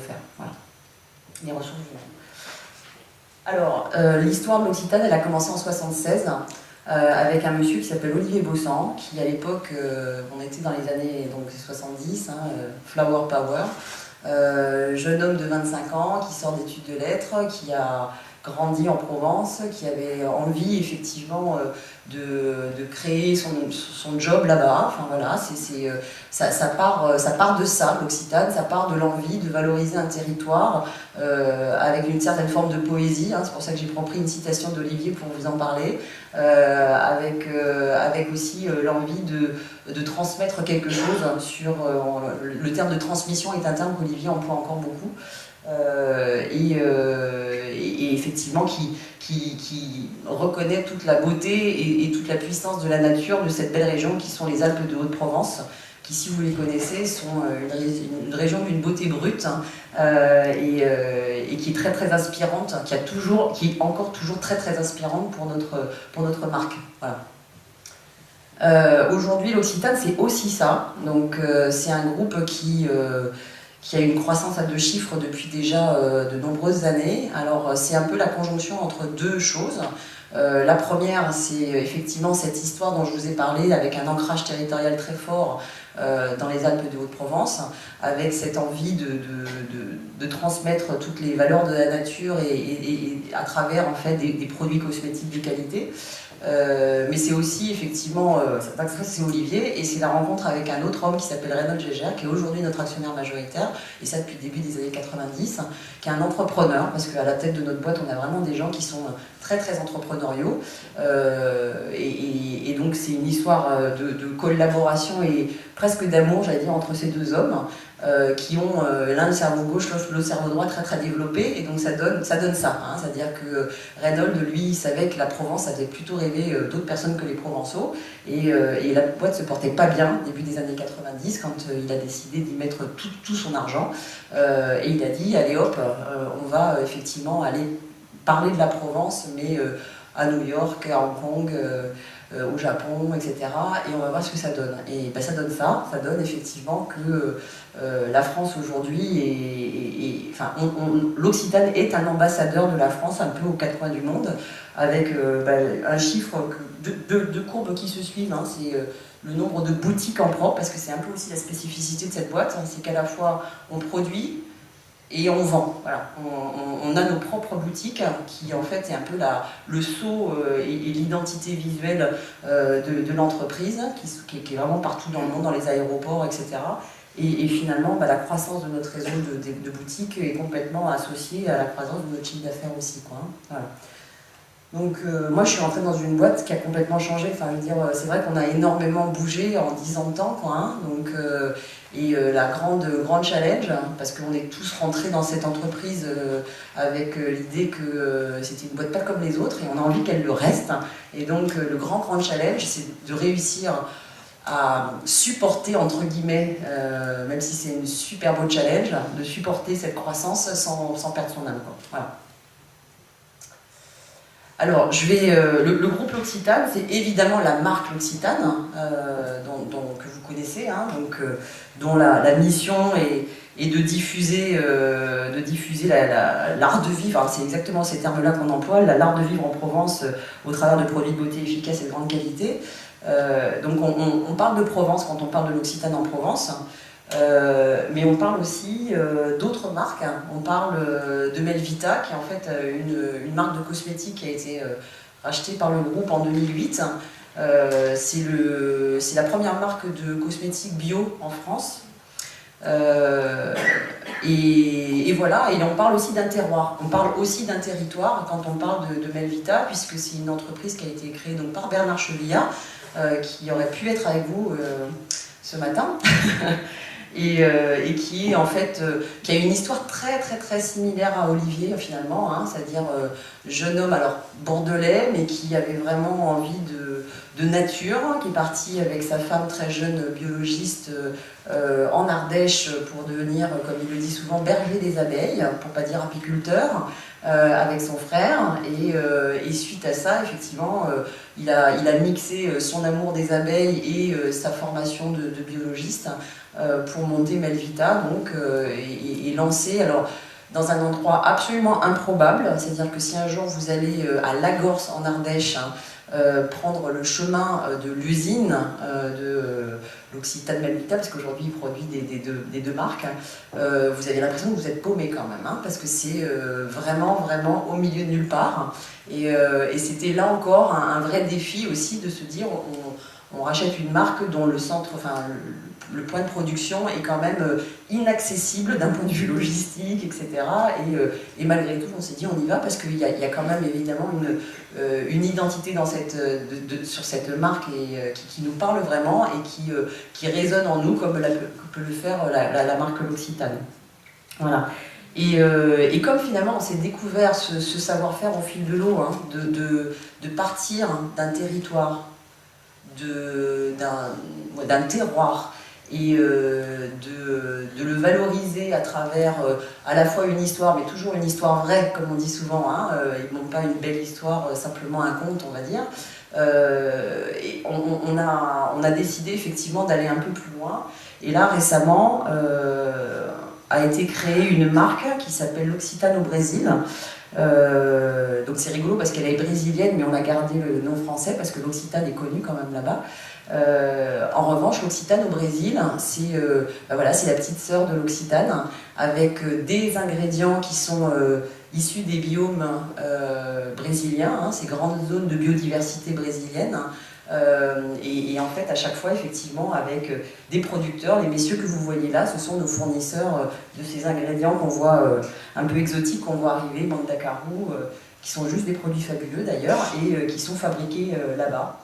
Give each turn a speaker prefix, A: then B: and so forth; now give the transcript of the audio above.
A: faire. Voilà. Les ressources humaines. Alors, l'histoire de l'Occitane, elle a commencé en 1976 avec un monsieur qui s'appelle Olivier Bossan, qui à l'époque, on était dans les années donc, 70, Flower Power, jeune homme de 25 ans qui sort d'études de lettres, qui a grandi en Provence, qui avait envie effectivement de créer son job là-bas. Enfin voilà, ça part de ça, l'Occitane, ça part de l'envie de valoriser un territoire avec une certaine forme de poésie. C'est pour ça que j'ai repris une citation d'Olivier pour vous en parler, avec aussi l'envie de transmettre quelque chose sur... le terme de transmission est un terme qu'Olivier emploie encore beaucoup. Et effectivement qui reconnaît toute la beauté et toute la puissance de la nature de cette belle région qui sont les Alpes de Haute-Provence, qui, si vous les connaissez, sont une région d'une beauté brute et qui est très très inspirante, qui est encore toujours très très inspirante pour notre marque. Voilà. Aujourd'hui, l'Occitane, c'est aussi ça. Donc, c'est un groupe qui a une croissance à 2 chiffres depuis déjà de nombreuses années. Alors c'est un peu la conjonction entre deux choses. La première, c'est effectivement cette histoire dont je vous ai parlé, avec un ancrage territorial très fort dans les Alpes de Haute-Provence, avec cette envie de transmettre toutes les valeurs de la nature et à travers en fait des produits cosmétiques de qualité. Mais c'est aussi effectivement, c'est Olivier, et c'est la rencontre avec un autre homme qui s'appelle Reynold Gégère, qui est aujourd'hui notre actionnaire majoritaire, et ça depuis le début des années 90, qui est un entrepreneur, parce qu'à la tête de notre boîte, on a vraiment des gens qui sont très très entrepreneuriaux, et donc c'est une histoire de collaboration et presque d'amour, j'allais dire, entre ces deux hommes, qui ont l'un le cerveau gauche, l'autre le cerveau droit très très développé, et donc ça donne ça. C'est-à-dire que Reynold, lui, il savait que la Provence avait plutôt rêvé d'autres personnes que les Provençaux, et la boîte se portait pas bien début des années 90 quand il a décidé d'y mettre tout son argent, et il a dit allez hop, on va effectivement aller parler de la Provence, mais à New York, à Hong Kong, au Japon, etc. Et on va voir ce que ça donne. Et ben, ça donne effectivement que la France aujourd'hui, l'Occitane est un ambassadeur de la France un peu aux 4 coins du monde, avec un chiffre, deux courbes qui se suivent, c'est le nombre de boutiques en propre, parce que c'est un peu aussi la spécificité de cette boîte, c'est qu'à la fois on produit, et on vend. Voilà. On a nos propres boutiques qui en fait est un peu le sceau et l'identité visuelle de l'entreprise qui est vraiment partout dans le monde, dans les aéroports, etc. Et finalement, la croissance de notre réseau de boutiques est complètement associée à la croissance de notre chiffre d'affaires aussi. Voilà. Donc moi je suis rentrée dans une boîte qui a complètement changé, c'est vrai qu'on a énormément bougé en 10 ans de temps, donc, la grande challenge, parce qu'on est tous rentrés dans cette entreprise avec l'idée que c'était une boîte pas comme les autres et on a envie qu'elle le reste, et donc le grand challenge, c'est de réussir à supporter, entre guillemets, même si c'est une super beau challenge, de supporter cette croissance sans perdre son âme. Voilà. Alors, le groupe L'Occitane, c'est évidemment la marque L'Occitane, que vous connaissez, dont la mission est de diffuser l'art de vivre. Alors, c'est exactement ces termes-là qu'on emploie, l'art de vivre en Provence au travers de produits de beauté efficaces et de grande qualité. Donc, on parle de Provence quand on parle de L'Occitane en Provence. Mais on parle aussi d'autres marques. On parle de Melvita, qui est en fait une marque de cosmétiques qui a été rachetée par le groupe en 2008. C'est la première marque de cosmétiques bio en France. Et voilà, et on parle aussi d'un terroir, on parle aussi d'un territoire quand on parle de Melvita, puisque c'est une entreprise qui a été créée donc, par Bernard Chevillat, qui aurait pu être avec vous ce matin. Et qui est en fait qui a une histoire très très très similaire à Olivier finalement, c'est-à-dire jeune homme alors bordelais mais qui avait vraiment envie de nature, qui est parti avec sa femme très jeune biologiste en Ardèche pour devenir, comme il le dit souvent, berger des abeilles, pour pas dire apiculteur, avec son frère. Et suite à ça, effectivement, il a mixé son amour des abeilles et sa formation de biologiste pour monter Melvita, donc, et lancer. Alors, dans un endroit absolument improbable, c'est-à-dire que si un jour vous allez à Lagorce en Ardèche, prendre le chemin de l'usine de l'Occitane Melvita, parce qu'aujourd'hui il produit des deux marques, vous avez l'impression que vous êtes paumé quand même, hein, parce que c'est vraiment au milieu de nulle part. Et c'était là encore un vrai défi aussi de se dire on rachète une marque dont le centre, enfin le point de production est quand même inaccessible d'un point de vue logistique, etc. Et malgré tout, on s'est dit on y va parce qu'il y a quand même évidemment une identité dans sur cette marque qui nous parle vraiment et qui résonne en nous comme peut le faire la marque L'Occitane. Voilà. Et comme finalement on s'est découvert ce savoir-faire au fil de l'eau, hein, de partir d'un territoire, d'un terroir, et de le valoriser à travers à la fois une histoire, mais toujours une histoire vraie, comme on dit souvent, hein, et non pas une belle histoire, simplement un conte, on va dire. Et on a décidé effectivement d'aller un peu plus loin. Et là, récemment, a été créée une marque qui s'appelle L'Occitane au Brésil. Donc c'est rigolo parce qu'elle est brésilienne, mais on a gardé le nom français parce que l'Occitane est connue quand même là-bas. En revanche, l'Occitane au Brésil, c'est voilà, la petite sœur de l'Occitane, avec des ingrédients qui sont issus des biomes brésiliens, hein, ces grandes zones de biodiversité brésilienne. Et en fait, à chaque fois, effectivement, avec des producteurs, les messieurs que vous voyez là, ce sont nos fournisseurs de ces ingrédients qu'on voit un peu exotiques, qu'on voit arriver, Mandacaru, qui sont juste des produits fabuleux d'ailleurs, et qui sont fabriqués là-bas.